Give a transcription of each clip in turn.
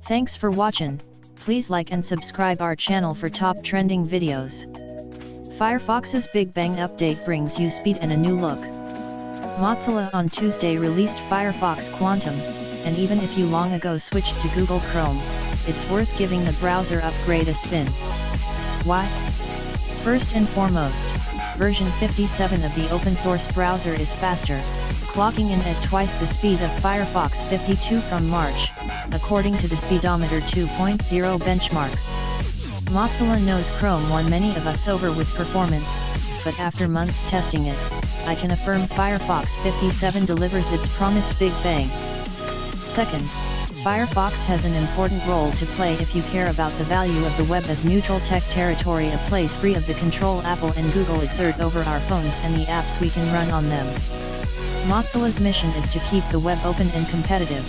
Thanks for watching. Please like and subscribe our channel for top trending videos. Firefox's Big Bang update brings you speed and a new look. Mozilla on Tuesday released Firefox Quantum, and even if you long ago switched to Google Chrome, it's worth giving the browser upgrade a spin. Why? First and foremost, version 57 of the open source browser is faster, clocking in at twice the speed of Firefox 52 from March, according to the Speedometer 2.0 benchmark. Mozilla knows Chrome won many of us over with performance, but after months testing it, I can affirm Firefox 57 delivers its promised Big Bang. Second, Firefox has an important role to play if you care about the value of the web as neutral tech territory, a place free of the control Apple and Google exert over our phones and the apps we can run on them. Mozilla's mission is to keep the web open and competitive,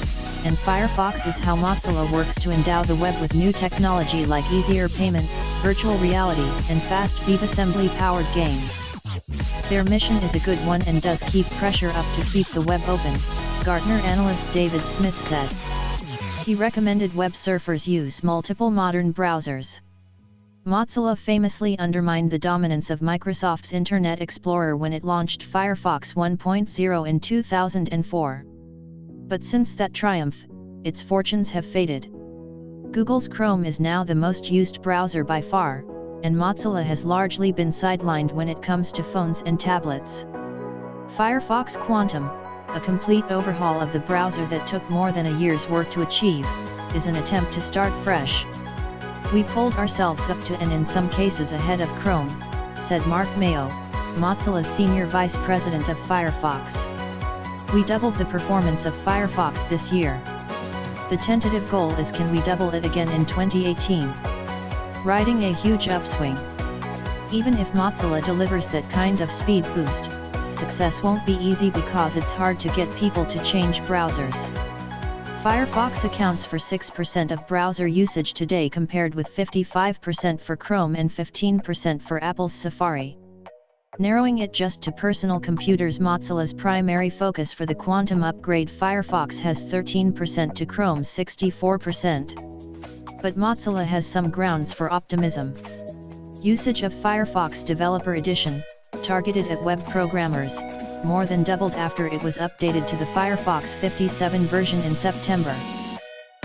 and Firefox is how Mozilla works to endow the web with new technology like easier payments, virtual reality, and fast WebAssembly-powered games. Their mission is a good one and does keep pressure up to keep the web open, Gartner analyst David Smith said. He recommended web surfers use multiple modern browsers. Mozilla famously undermined the dominance of Microsoft's Internet Explorer when it launched Firefox 1.0 in 2004. But since that triumph, its fortunes have faded. Google's Chrome is now the most used browser by far, and Mozilla has largely been sidelined when it comes to phones and tablets. Firefox Quantum, a complete overhaul of the browser that took more than a year's work to achieve, is an attempt to start fresh. We pulled ourselves up to and in some cases ahead of Chrome, said Mark Mayo, Mozilla's Senior Vice President of Firefox. We doubled the performance of Firefox this year. The tentative goal is, can we double it again in 2018? Riding a huge upswing. Even if Mozilla delivers that kind of speed boost, success won't be easy because it's hard to get people to change browsers. Firefox accounts for 6% of browser usage today compared with 55% for Chrome and 15% for Apple's Safari. Narrowing it just to personal computers, Mozilla's primary focus for the Quantum upgrade, Firefox has 13% to Chrome's 64%. But Mozilla has some grounds for optimism. Usage of Firefox Developer Edition, targeted at web programmers, more than doubled after it was updated to the Firefox 57 version in September.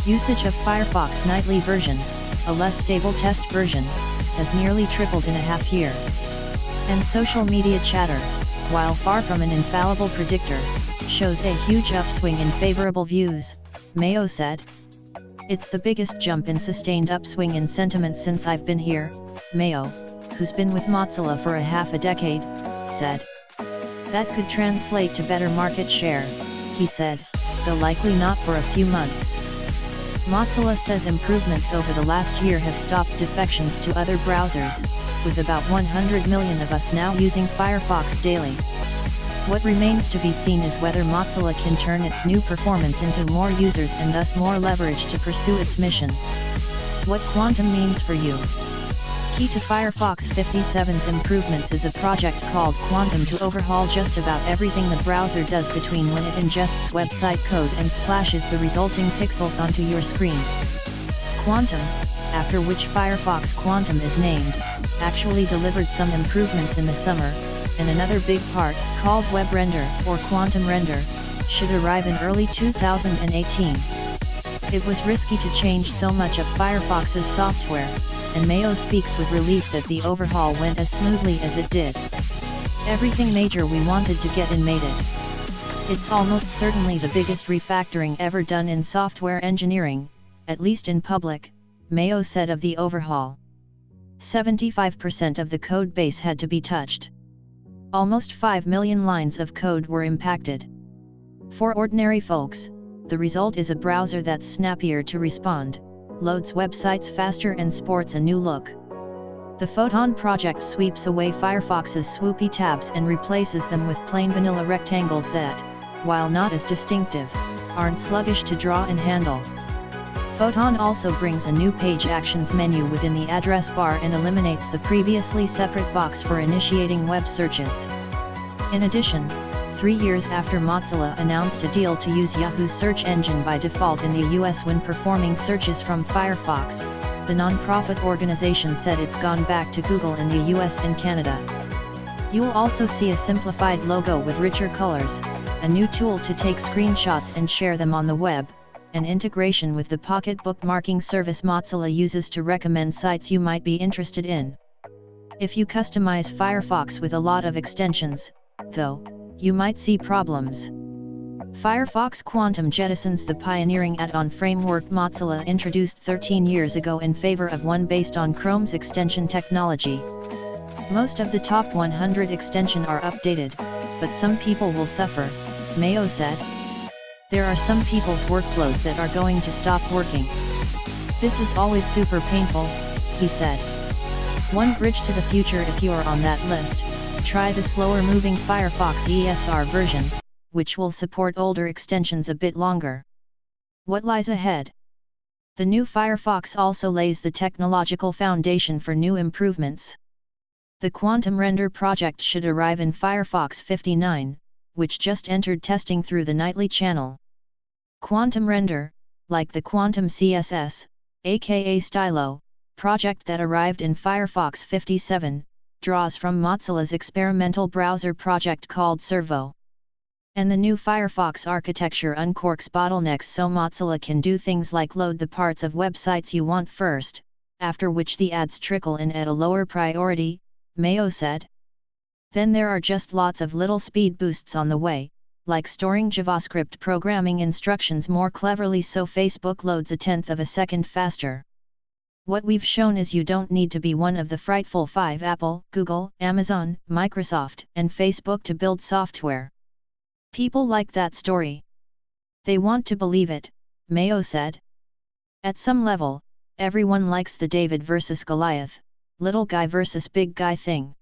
Usage of Firefox Nightly version, a less stable test version, has nearly tripled in a half year. And social media chatter, while far from an infallible predictor, shows a huge upswing in favorable views, Mayo said. It's the biggest jump in sustained upswing in sentiment since I've been here, Mayo, who's been with Mozilla for a half a decade, said. That could translate to better market share, he said, though likely not for a few months. Mozilla says improvements over the last year have stopped defections to other browsers, with about 100 million of us now using Firefox daily. What remains to be seen is whether Mozilla can turn its new performance into more users and thus more leverage to pursue its mission. What Quantum means for you. Key to Firefox 57's improvements is a project called Quantum to overhaul just about everything the browser does between when it ingests website code and splashes the resulting pixels onto your screen. Quantum, after which Firefox Quantum is named, actually delivered some improvements in the summer, and another big part, called Web Render or Quantum Render, should arrive in early 2018. It was risky to change so much of Firefox's software, and Mayo speaks with relief that the overhaul went as smoothly as it did. Everything major we wanted to get in made it. It's almost certainly the biggest refactoring ever done in software engineering, at least in public, Mayo said of the overhaul. 75% of the code base had to be touched. Almost 5 million lines of code were impacted. For ordinary folks, the result is a browser that's snappier to respond, loads websites faster and sports a new look. The Photon project sweeps away Firefox's swoopy tabs and replaces them with plain vanilla rectangles that, while not as distinctive, aren't sluggish to draw and handle. Photon also brings a new Page Actions menu within the address bar and eliminates the previously separate box for initiating web searches. In addition, 3 years after Mozilla announced a deal to use Yahoo's search engine by default in the US when performing searches from Firefox, the non-profit organization said it's gone back to Google in the US and Canada. You'll also see a simplified logo with richer colors, a new tool to take screenshots and share them on the web, and integration with the Pocket bookmarking service Mozilla uses to recommend sites you might be interested in. If you customize Firefox with a lot of extensions, though, you might see problems. Firefox Quantum jettisons the pioneering add-on framework Mozilla introduced 13 years ago in favor of one based on Chrome's extension technology. Most of the top 100 extensions are updated, but some people will suffer, Mayo said. There are some people's workflows that are going to stop working. This is always super painful, he said. One bridge to the future: if you are on that list, try the slower-moving Firefox ESR version, which will support older extensions a bit longer. What lies ahead? The new Firefox also lays the technological foundation for new improvements. The Quantum Render project should arrive in Firefox 59, which just entered testing through the nightly channel. Quantum Render, like the Quantum CSS, aka Stylo, project that arrived in Firefox 57, draws from Mozilla's experimental browser project called Servo. And the new Firefox architecture uncorks bottlenecks so Mozilla can do things like load the parts of websites you want first, after which the ads trickle in at a lower priority, Mayo said. Then there are just lots of little speed boosts on the way, like storing JavaScript programming instructions more cleverly so Facebook loads a tenth of a second faster. What we've shown is you don't need to be one of the frightful 5: Apple, Google, Amazon, Microsoft, and Facebook to build software. People like that story. They want to believe it, Mayo said. At some level, everyone likes the David versus Goliath, little guy versus big guy thing.